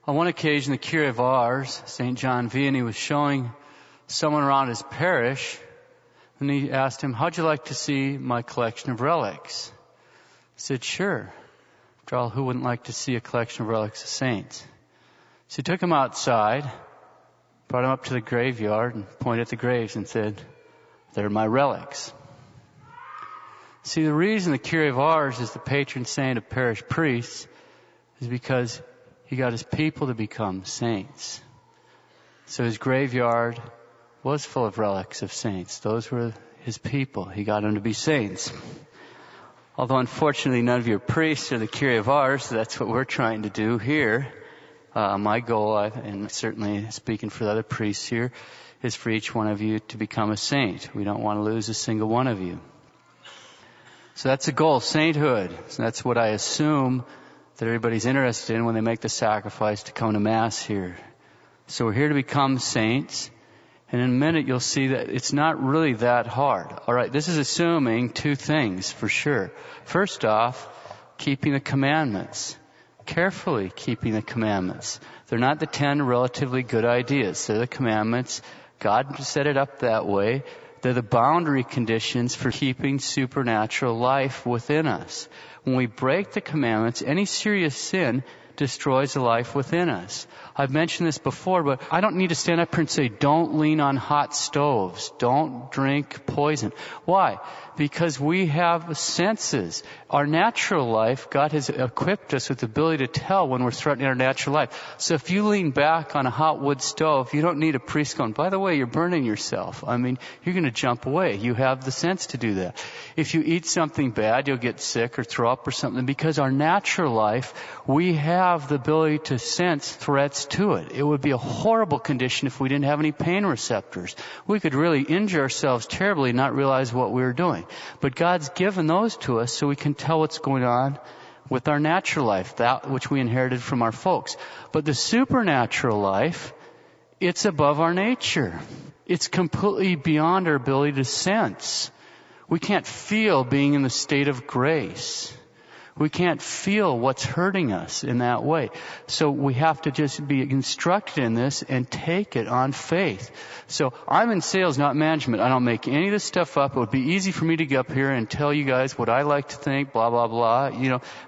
On one occasion, the curé of Ars, St. John Vianney, was showing someone around his parish, and he asked him, "How'd you like to see my collection of relics?" He said, "Sure. After all, who wouldn't like to see a collection of relics of saints?" So he took him outside, brought him up to the graveyard, and pointed at the graves and said, "They're my relics." See, the reason the curé of Ars is the patron saint of parish priests is because he got his people to become saints. So his graveyard was full of relics of saints. Those were his people. He got them to be saints. Although unfortunately none of you are priests or the curé of Ars, so that's what we're trying to do here. My goal, and certainly speaking for the other priests here, is for each one of you to become a saint. We don't want to lose a single one of you. So that's the goal, sainthood. So that's what I assume that everybody's interested in when they make the sacrifice to come to Mass here. So we're here to become saints. And in a minute you'll see that it's not really that hard. All right, this is assuming two things for sure. First off, keeping the commandments. Carefully keeping the commandments. They're not the 10 relatively good ideas. They're the commandments. God set it up that way. They're the boundary conditions for keeping supernatural life within us. When we break the commandments, any serious sin destroys the life within us. I've mentioned this before, but I don't need to stand up here and say, don't lean on hot stoves. Don't drink poison. Why? Because we have senses. Our natural life, God has equipped us with the ability to tell when we're threatening our natural life. So if you lean back on a hot wood stove, you don't need a priest going, by the way, you're burning yourself. I mean, you're going to jump away. You have the sense to do that. If you eat something bad, you'll get sick or throw up or something. Because our natural life, we have the ability to sense threats to it. It would be a horrible condition if we didn't have any pain receptors. We could really injure ourselves terribly and not realize what we were doing. But God's given those to us so we can tell what's going on with our natural life, that which we inherited from our folks. But the supernatural life, it's above our nature. It's completely beyond our ability to sense. We can't feel being in the state of grace. We can't feel what's hurting us in that way. So we have to just be instructed in this and take it on faith. So I'm in sales, not management. I don't make any of this stuff up. It would be easy for me to get up here and tell you guys what I like to think, blah, blah, blah,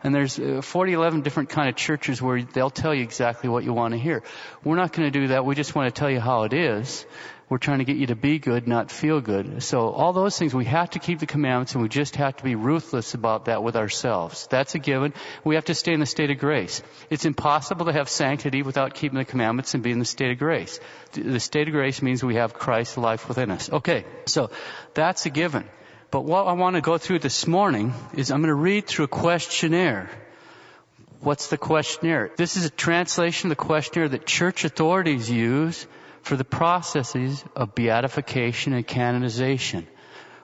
and there's 11 different kind of churches where they'll tell you exactly what you want to hear. We're not going to do that. We just want to tell you how it is. We're trying to get you to be good, not feel good. So all those things, we have to keep the commandments, and we just have to be ruthless about that with ourselves. That's a given. We have to stay in the state of grace. It's impossible to have sanctity without keeping the commandments and be in the state of grace. The state of grace means we have Christ's life within us. Okay, so that's a given. But what I want to go through this morning is I'm going to read through a questionnaire. What's the questionnaire? This is a translation of the questionnaire that church authorities use for the processes of beatification and canonization.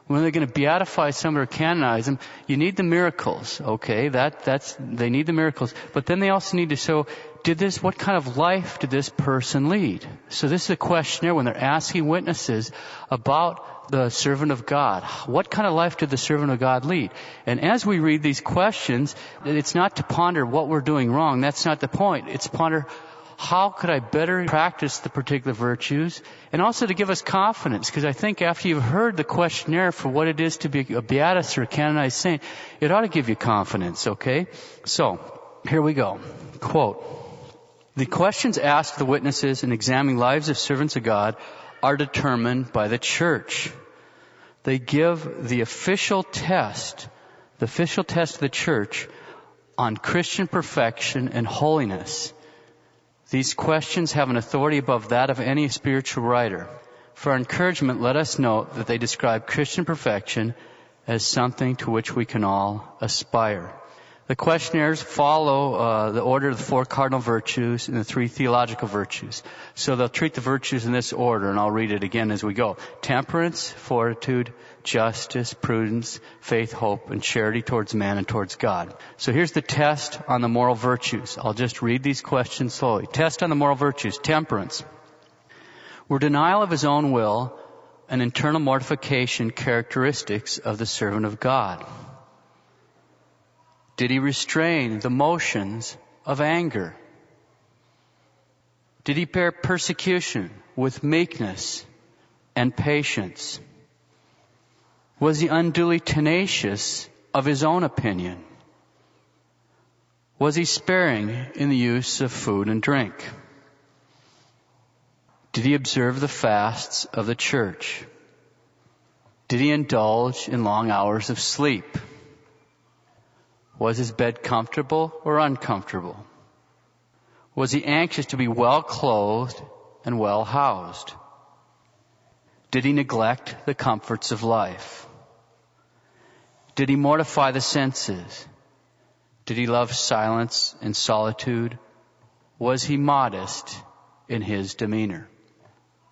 When they're going to beatify someone or canonize them, you need the miracles, okay? They need the miracles. But then they also need to show, what kind of life did this person lead? So this is a questionnaire when they're asking witnesses about the servant of God. What kind of life did the servant of God lead? And as we read these questions, it's not to ponder what we're doing wrong. That's not the point. It's to ponder, how could I better practice the particular virtues? And also to give us confidence, because I think after you've heard the questionnaire for what it is to be a beatus or a canonized saint, it ought to give you confidence, okay? So, here we go. Quote, "The questions asked the witnesses in examining lives of servants of God are determined by the church. They give the official test of the church on Christian perfection and holiness. These questions have an authority above that of any spiritual writer. For our encouragement, let us note that they describe Christian perfection as something to which we can all aspire." The questionnaires follow the order of the 4 cardinal virtues and the 3 theological virtues. So they'll treat the virtues in this order, and I'll read it again as we go. Temperance, fortitude, justice, prudence, faith, hope, and charity towards man and towards God. So here's the test on the moral virtues. I'll just read these questions slowly. Test on the moral virtues. Temperance. Were denial of his own will and internal mortification characteristics of the servant of God? Did he restrain the motions of anger? Did he bear persecution with meekness and patience? Was he unduly tenacious of his own opinion? Was he sparing in the use of food and drink? Did he observe the fasts of the church? Did he indulge in long hours of sleep? Was his bed comfortable or uncomfortable? Was he anxious to be well clothed and well housed? Did he neglect the comforts of life? Did he mortify the senses? Did he love silence and solitude? Was he modest in his demeanor?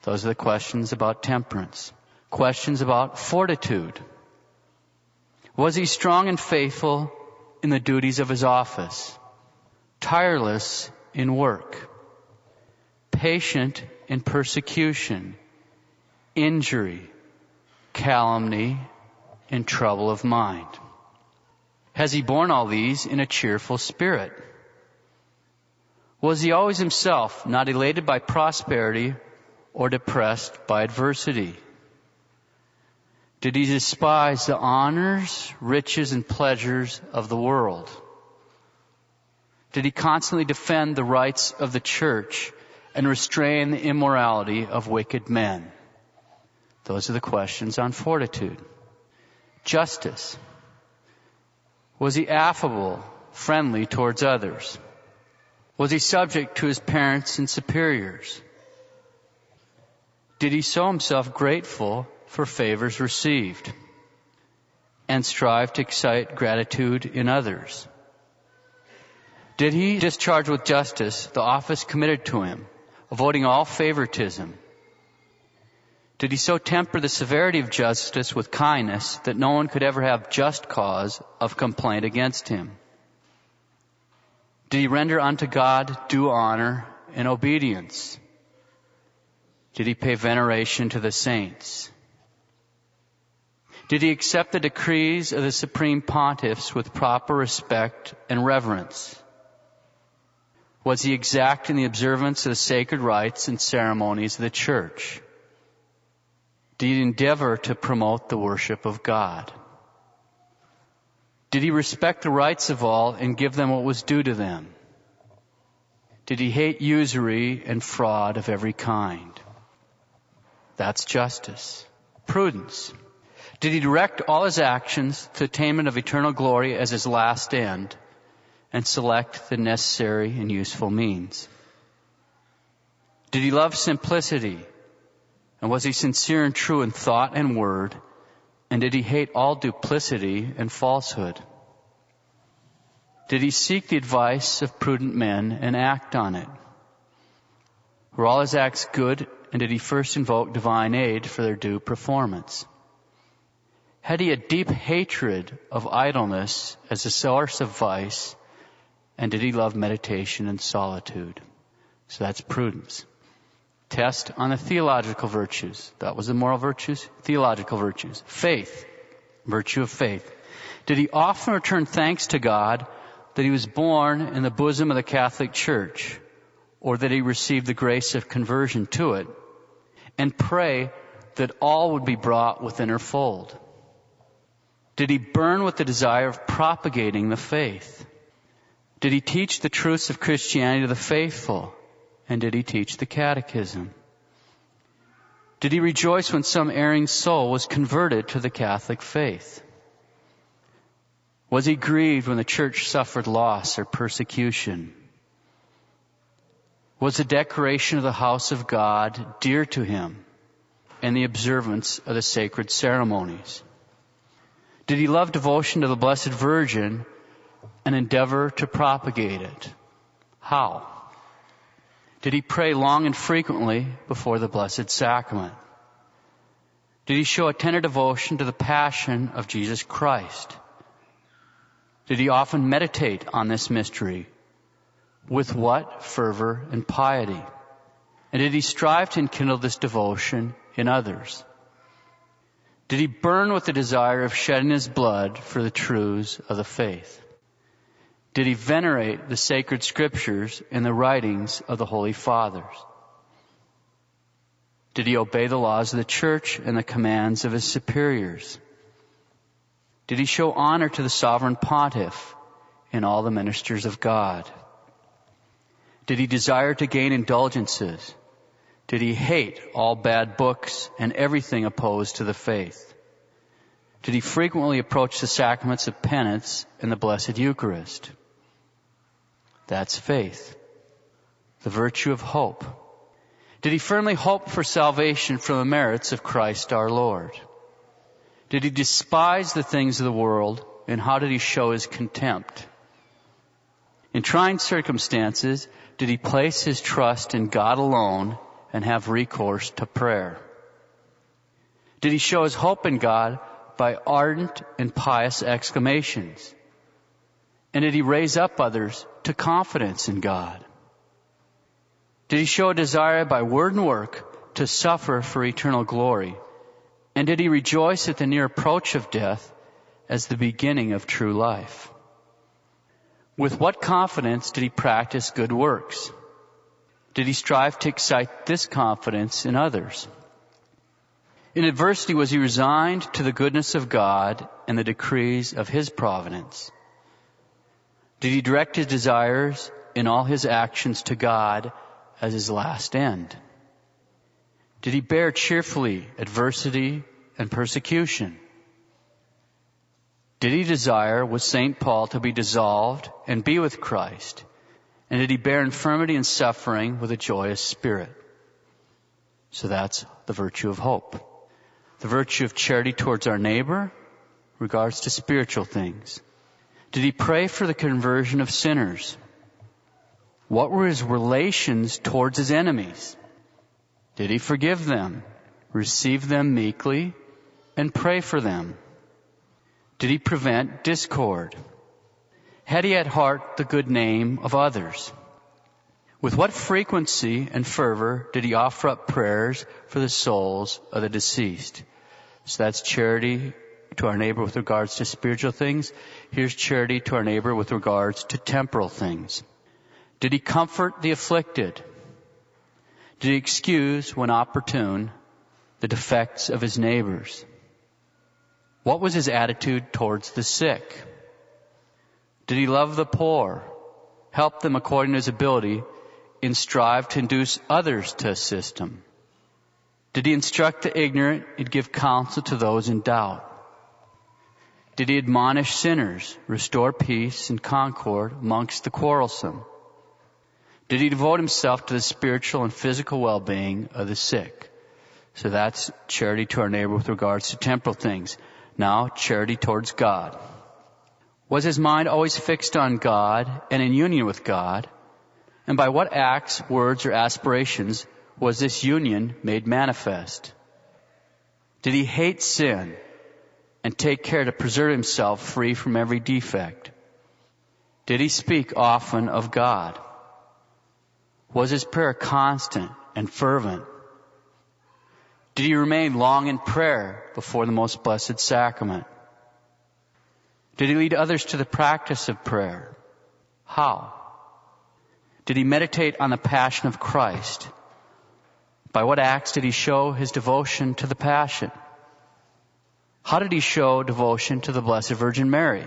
Those are the questions about temperance. Questions about fortitude. Was he strong and faithful in the duties of his office? Tireless in work? Patient in persecution, injury, calumny, and trouble of mind? Has he borne all these in a cheerful spirit? Was he always himself not elated by prosperity or depressed by adversity? Did he despise the honors, riches, and pleasures of the world? Did he constantly defend the rights of the church and restrain the immorality of wicked men? Those are the questions on fortitude. Justice. Was he affable, friendly towards others? Was he subject to his parents and superiors? Did he show himself grateful for favors received and strive to excite gratitude in others? Did he discharge with justice the office committed to him, avoiding all favoritism? Did he so temper the severity of justice with kindness that no one could ever have just cause of complaint against him? Did he render unto God due honor and obedience? Did he pay veneration to the saints? Did he accept the decrees of the supreme pontiffs with proper respect and reverence? Was he exact in the observance of the sacred rites and ceremonies of the church? Did he endeavor to promote the worship of God? Did he respect the rights of all and give them what was due to them? Did he hate usury and fraud of every kind? That's justice. Prudence. Did he direct all his actions to attainment of eternal glory as his last end and select the necessary and useful means? Did he love simplicity? And was he sincere and true in thought and word? And did he hate all duplicity and falsehood? Did he seek the advice of prudent men and act on it? Were all his acts good, and did he first invoke divine aid for their due performance? Had he a deep hatred of idleness as a source of vice, and did he love meditation and solitude? So that's prudence. Test on the theological virtues. That was the moral virtues. Theological virtues. Faith. Virtue of faith. Did he often return thanks to God that he was born in the bosom of the Catholic Church, or that he received the grace of conversion to it, and pray that all would be brought within her fold? Did he burn with the desire of propagating the faith? Did he teach the truths of Christianity to the faithful? And did he teach the catechism? Did he rejoice when some erring soul was converted to the Catholic faith? Was he grieved when the church suffered loss or persecution? Was the decoration of the house of God dear to him and the observance of the sacred ceremonies? Did he love devotion to the Blessed Virgin and endeavor to propagate it? How? Did he pray long and frequently before the Blessed Sacrament? Did he show a tender devotion to the passion of Jesus Christ? Did he often meditate on this mystery? With what fervor and piety? And did he strive to enkindle this devotion in others? Did he burn with the desire of shedding his blood for the truths of the faith? Did he venerate the sacred scriptures and the writings of the Holy Fathers? Did he obey the laws of the church and the commands of his superiors? Did he show honor to the sovereign pontiff and all the ministers of God? Did he desire to gain indulgences? Did he hate all bad books and everything opposed to the faith? Did he frequently approach the sacraments of penance and the Blessed Eucharist? That's faith, the virtue of hope. Did he firmly hope for salvation from the merits of Christ our Lord? Did he despise the things of the world, and how did he show his contempt? In trying circumstances, did he place his trust in God alone and have recourse to prayer? Did he show his hope in God by ardent and pious exclamations? And did he raise up others to confidence in God? Did he show a desire by word and work to suffer for eternal glory? And did he rejoice at the near approach of death as the beginning of true life? With what confidence did he practice good works? Did he strive to excite this confidence in others? In adversity, was he resigned to the goodness of God and the decrees of his providence? Did he direct his desires in all his actions to God as his last end? Did he bear cheerfully adversity and persecution? Did he desire, with St. Paul, to be dissolved and be with Christ? And did he bear infirmity and suffering with a joyous spirit? So that's the virtue of hope. The virtue of charity towards our neighbor, regards to spiritual things. Did he pray for the conversion of sinners? What were his relations towards his enemies? Did he forgive them, receive them meekly, and pray for them? Did he prevent discord? Had he at heart the good name of others? With what frequency and fervor did he offer up prayers for the souls of the deceased? So that's charity to our neighbor with regards to spiritual things. Here's charity to our neighbor with regards to temporal things. Did he comfort the afflicted? Did he excuse, when opportune, the defects of his neighbors? What was his attitude towards the sick? Did he love the poor, help them according to his ability, and strive to induce others to assist him? Did he instruct the ignorant and give counsel to those in doubt? Did he admonish sinners, restore peace and concord amongst the quarrelsome? Did he devote himself to the spiritual and physical well-being of the sick? So that's charity to our neighbor with regards to temporal things. Now, charity towards God. Was his mind always fixed on God and in union with God? And by what acts, words, or aspirations was this union made manifest? Did he hate sin and take care to preserve himself free from every defect? Did he speak often of God? Was his prayer constant and fervent? Did he remain long in prayer before the most blessed sacrament? Did he lead others to the practice of prayer? How? Did he meditate on the passion of Christ? By what acts did he show his devotion to the passion? How did he show devotion to the Blessed Virgin Mary?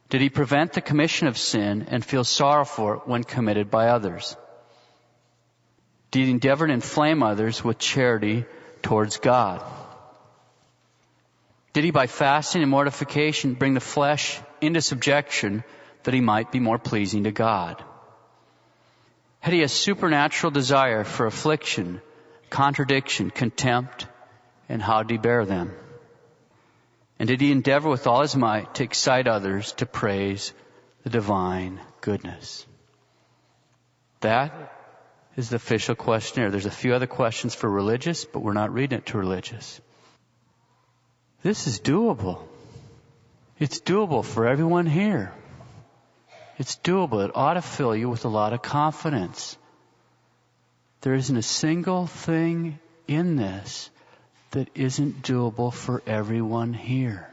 Did he prevent the commission of sin and feel sorrow for it when committed by others? Did he endeavor to inflame others with charity towards God? Did he, by fasting and mortification, bring the flesh into subjection that he might be more pleasing to God? Had he a supernatural desire for affliction, contradiction, contempt, and how did he bear them? And did he endeavor with all his might to excite others to praise the divine goodness? That is the official questionnaire. There's a few other questions for religious, but we're not reading it to religious. This is doable. It's doable for everyone here. It's doable. It ought to fill you with a lot of confidence. There isn't a single thing in this that isn't doable for everyone here.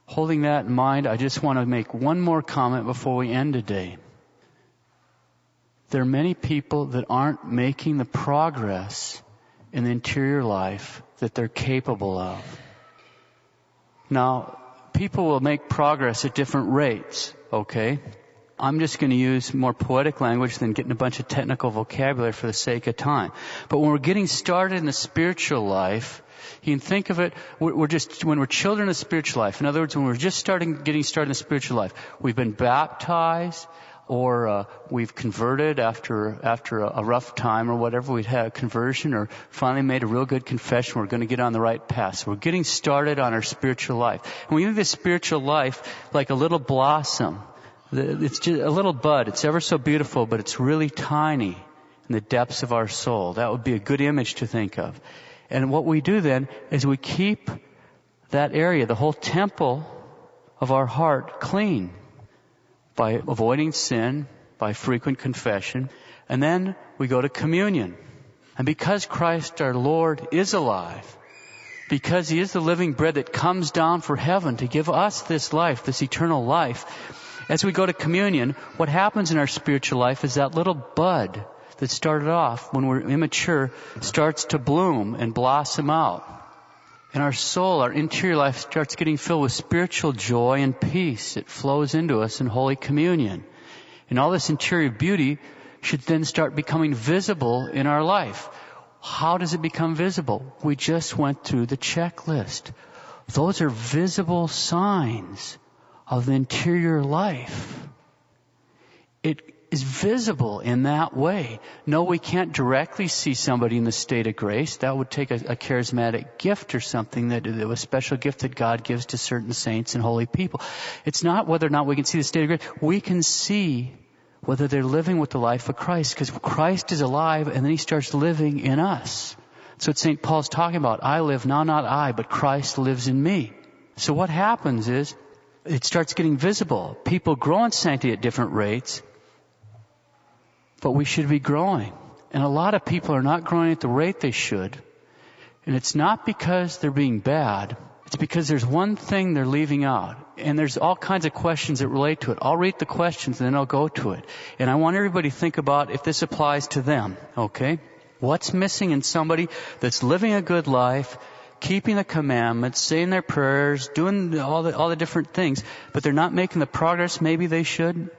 Holding that in mind, I just want to make one more comment before we end today. There are many people that aren't making the progress in the interior life that they're capable of. Now, people will make progress at different rates, okay? I'm just going to use more poetic language than getting a bunch of technical vocabulary for the sake of time. But when we're getting started in the spiritual life, you can think of it, when we're children of spiritual life. In other words, when we're just getting started in the spiritual life, we've been baptized, or we've converted after a rough time or whatever. We've had a conversion or finally made a real good confession. We're going to get on the right path. So we're getting started on our spiritual life. And we think of this spiritual life like a little blossom. It's just a little bud. It's ever so beautiful, but it's really tiny in the depths of our soul. That would be a good image to think of. And what we do then is we keep that area, the whole temple of our heart, clean by avoiding sin, by frequent confession. And then we go to communion. And because Christ our Lord is alive, because He is the living bread that comes down from heaven to give us this life, this eternal life, as we go to communion, what happens in our spiritual life is that little bud that started off when we're immature starts to bloom and blossom out. And our soul, our interior life starts getting filled with spiritual joy and peace. It flows into us in Holy Communion. And all this interior beauty should then start becoming visible in our life. How does it become visible? We just went through the checklist. Those are visible signs of the interior life. It is visible in that way. No, we can't directly see somebody in the state of grace. That would take a charismatic gift or something, a special gift that God gives to certain saints and holy people. It's not whether or not we can see the state of grace. We can see whether they're living with the life of Christ, because Christ is alive and then He starts living in us. So what St. Paul's talking about, I live now, not I, but Christ lives in me. So what happens is, it starts getting visible. People grow in sanctity at different rates, but we should be growing. And a lot of people are not growing at the rate they should. And it's not because they're being bad. It's because there's one thing they're leaving out. And there's all kinds of questions that relate to it. I'll read the questions and then I'll go to it. And I want everybody to think about if this applies to them, okay? What's missing in somebody that's living a good life, keeping the commandments, saying their prayers, doing all the different things, but they're not making the progress maybe they should?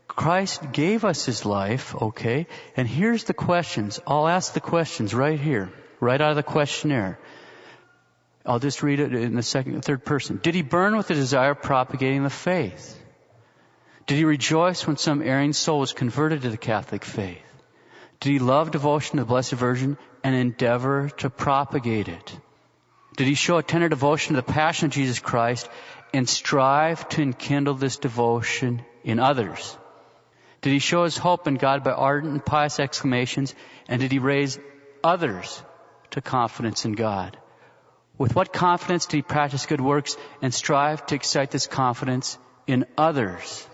Christ gave us His life, okay? And here's the questions. I'll ask the questions right here, right out of the questionnaire. I'll just read it in the second and third person. Did He burn with the desire of propagating the faith? Did He rejoice when some erring soul was converted to the Catholic faith? Did He love devotion to the Blessed Virgin and endeavor to propagate it? Did He show a tender devotion to the passion of Jesus Christ and strive to enkindle this devotion in others? Did He show His hope in God by ardent and pious exclamations? And did He raise others to confidence in God? With what confidence did He practice good works and strive to excite this confidence in others?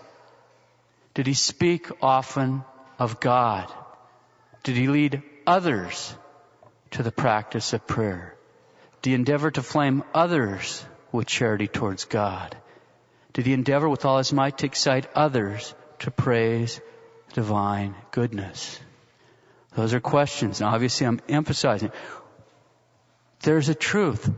Did He speak often of God? Did He lead others to the practice of prayer? Did He endeavor to flame others with charity towards God? Did He endeavor with all His might to excite others to praise divine goodness? Those are questions. Now, obviously, I'm emphasizing. There's a truth.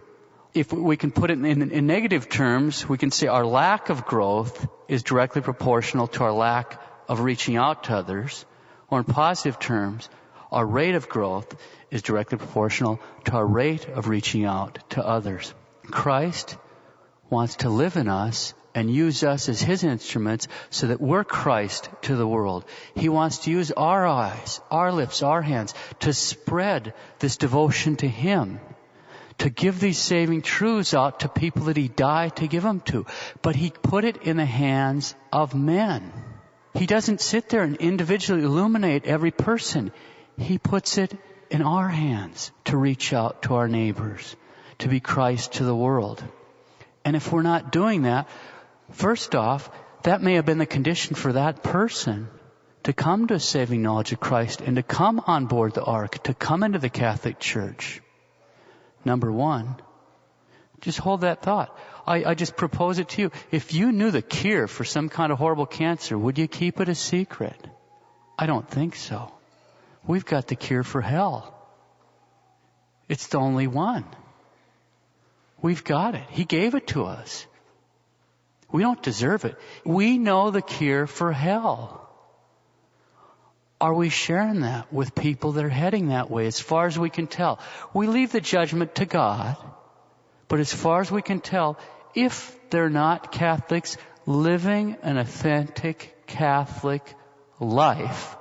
If we can put it in negative terms, we can say our lack of growth is directly proportional to our lack of reaching out to others. Or in positive terms, our rate of growth is directly proportional to our rate of reaching out to others. Christ wants to live in us and use us as His instruments so that we're Christ to the world. He wants to use our eyes, our lips, our hands to spread this devotion to Him, to give these saving truths out to people that He died to give them to. But He put it in the hands of men. He doesn't sit there and individually illuminate every person. He puts it in our hands to reach out to our neighbors, to be Christ to the world. And if we're not doing that, first off, that may have been the condition for that person to come to a saving knowledge of Christ and to come on board the ark, to come into the Catholic Church. Number one. Just hold that thought. I just propose it to you. If you knew the cure for some kind of horrible cancer, would you keep it a secret? I don't think so. We've got the cure for hell. It's the only one. We've got it. He gave it to us. We don't deserve it. We know the cure for hell. Are we sharing that with people that are heading that way? As far as we can tell. We leave the judgment to God. But as far as we can tell, if they're not Catholics living an authentic Catholic life,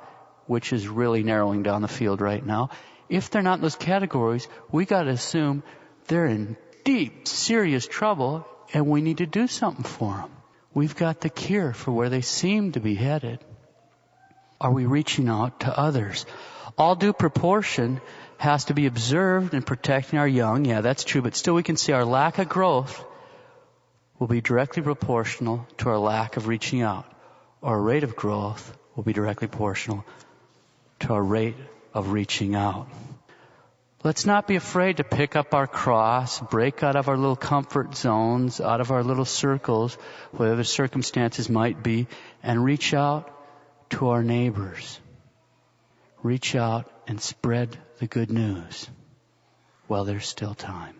which is really narrowing down the field right now, if they're not in those categories, we got to assume they're in deep, serious trouble, and we need to do something for them. We've got the cure for where they seem to be headed. Are we reaching out to others? All due proportion has to be observed in protecting our young. Yeah, that's true, but still we can see our lack of growth will be directly proportional to our lack of reaching out. Our rate of growth will be directly proportional to our rate of reaching out. Let's not be afraid to pick up our cross, break out of our little comfort zones, out of our little circles, whatever the circumstances might be, and reach out to our neighbors. Reach out and spread the good news while there's still time.